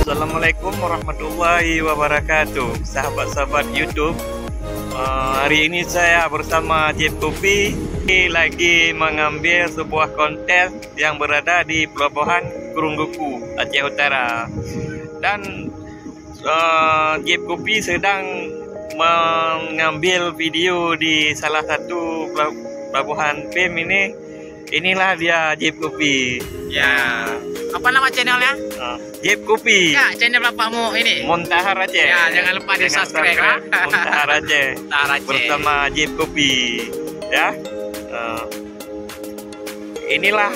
Assalamualaikum warahmatullahi wabarakatuh, sahabat-sahabat YouTube. Hari ini saya bersama Jeep Kopi lagi mengambil sebuah konten yang berada di pelabuhan Kurungguku, Aceh Utara. Dan Jeep Kopi sedang mengambil video di salah satu pelabuhan PEM ini. Inilah dia Jeep Kopi. Ya. Apa nama channelnya? Jeep Kopi. Ya, channel bapakmu ini. Muntahar Aceh. Ya, jangan lupa di subscribe ya. Muntahar Aceh. Bersama Jeep Kopi. Ya. Inilah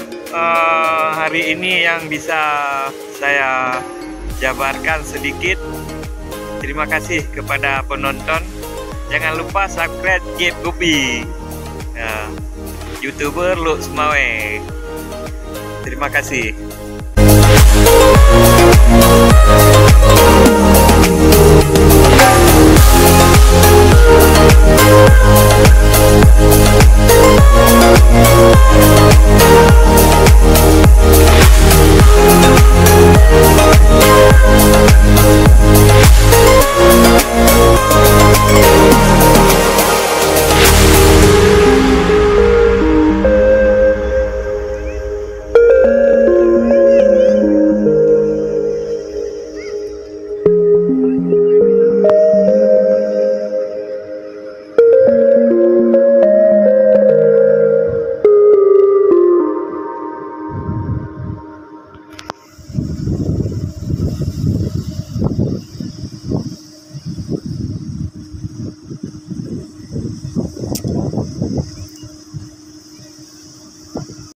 hari ini yang bisa saya jabarkan sedikit. Terima kasih kepada penonton. Jangan lupa subscribe Jeep Kopi. Ya. YouTuber Luk Semawe. Terima kasih.